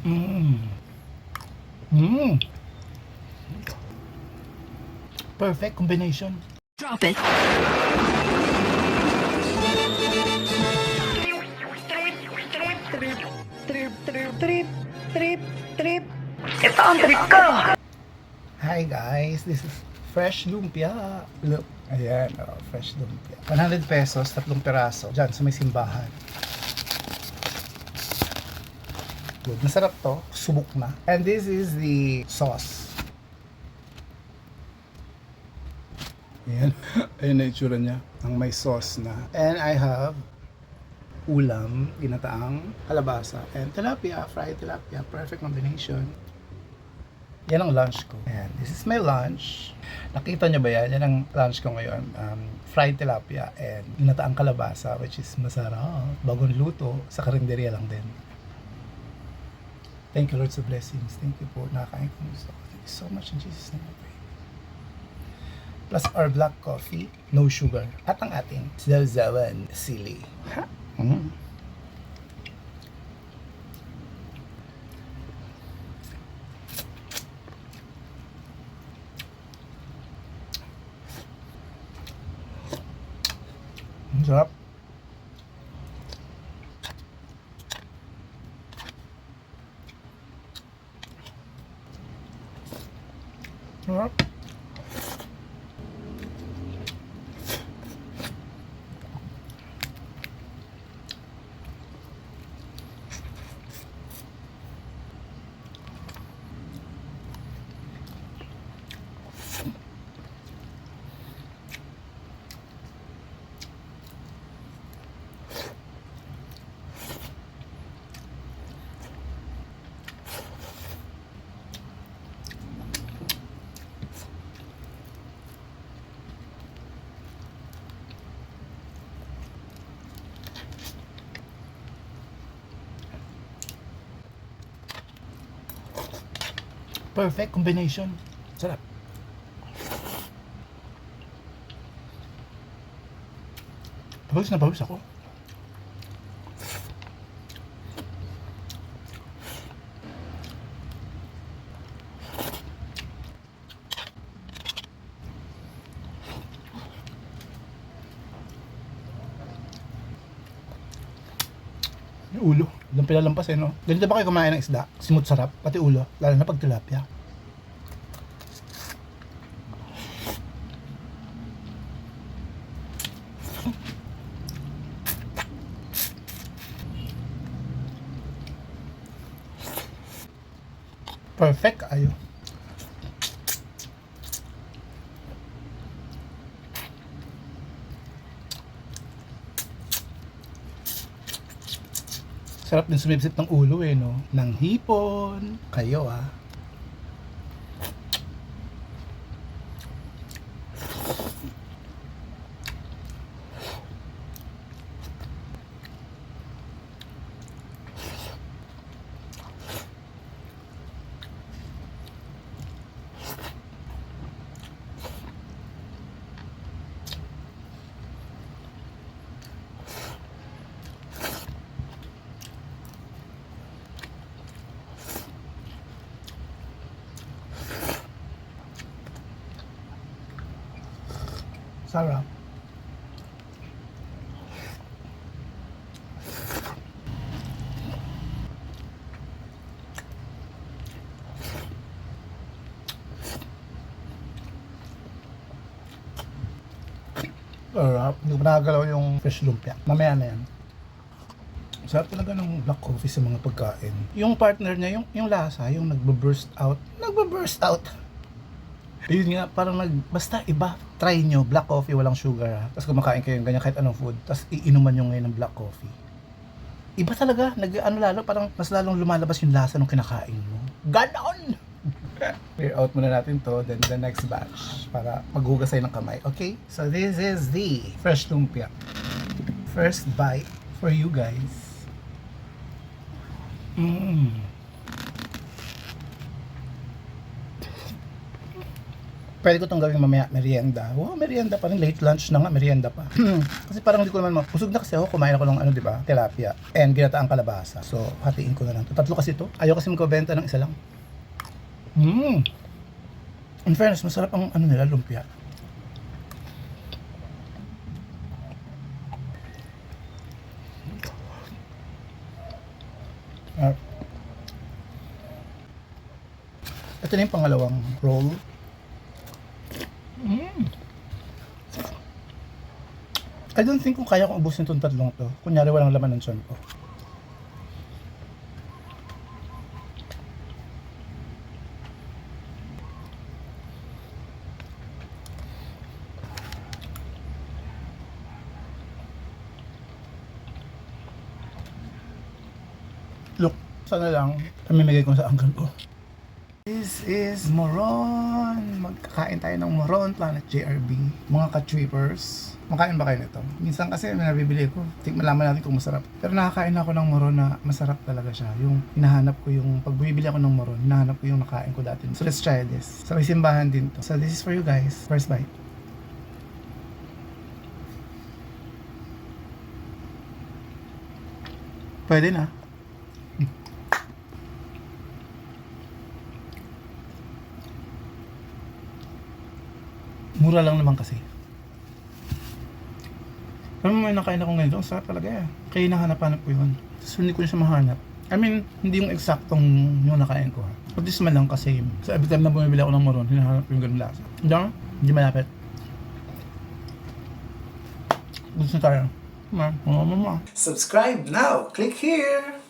Mm. Mm. Perfect combination. Drop it. Trip. Ito ang trip ko. Hi guys, this is fresh lumpia. Look, ayan, fresh lumpia. 100 pesos, 3 piraso. Diyan sa may simbahan. Good. Masarap to. Subok na. And this is the sauce. Ayan. Ayan na itsura niya. Ang may sauce na. And I have ulam, ginataang kalabasa, and tilapia, fried tilapia. Perfect combination. Yan ang lunch ko. Ayan. This is my lunch. Nakita niyo ba yan? Yan ang lunch ko ngayon. Fried tilapia and ginataang kalabasa, which is masarap. Bagong luto. Sa karinderya lang din. Thank you, Lord, sa blessings. Thank you po. Nakakain ko gusto ko. Thank you so much in Jesus' name I pray. Plus our black coffee, no sugar. At ang ating Zawzawan sili. Ha? Mm. Ang sarap. Sarap. Perfect combination. Sarap. Pawis na pawis ako. Yung ulo. Doon pinalampas no? Ganito ba kayo kumain ng isda? Simot sarap, pati ulo. Lalo na pag tilapia. Perfect ayo. Sarap din sumipsip ng ulo no? Ng hipon. Kayo Sarap. Sarap. Hindi ko nakagalaw yung fresh lumpia. Mamaya na yan. Sarap talaga ng black coffee sa mga pagkain. Yung partner niya, yung lasa, yung nagbe-burst out. Nagbe-burst out. Ayun nga, parang basta iba. Try nyo, black coffee, walang sugar Tapos kumakain kayo ng ganyan kahit anong food. Tapos iinuman nyo ngayon ng black coffee. Iba talaga, lalo, parang mas lalong lumalabas yung lasa ng kinakain mo. Ganon! Clear out muna natin to, then the next batch. Para maghugas tayo ng kamay, okay? So this is the fresh lumpia. First bite for you guys. Pwede ko itong gawing mamaya merienda. Wow, merienda pa rin. Late lunch na nga, merienda pa. Kasi parang hindi ko naman busog na kasi ako. Kumain ako ng di ba? Tilapia. And ginataang kalabasa. So, hatiin ko na lang. Tatlo kasi ito. Ayaw kasi magbenta ng isa lang. In fairness, masarap ang nila, lumpia. Ito na yung pangalawang roll. I don't think kung kaya kong ubusin itong tatlong to. Kunyari walang laman ng tiyan ko. Look, sana lang pamimigay ko sa uncle ko. This is Moron. Magkakain tayo ng Moron Planet JRB. Mga ka-trippers. Makain ba kayo nito? Minsan kasi may nabibili ko. Malaman natin kung masarap. Pero nakakain ako ng Moron na masarap talaga siya. Yung hinahanap ko yung, pag bumibili ako ng Moron, hinahanap ko yung nakain ko dati. So let's try this. Sa may simbahan din to. So this is for you guys. First bite. Pwede na. Mura lang naman kasi. Pero may nakain akong ganito, ang sarap talaga eh. Kaya hinahanap-hanap ko yun. Tapos hindi ko siya mahanap. I mean, hindi yung eksaktong yung nakain ko. But this man lang kasi. So every time na bumibili ako ng Moron, hinahanap ko yung ganun lasa. Hindi malapit. Gusto tayo. Subscribe now! Click here!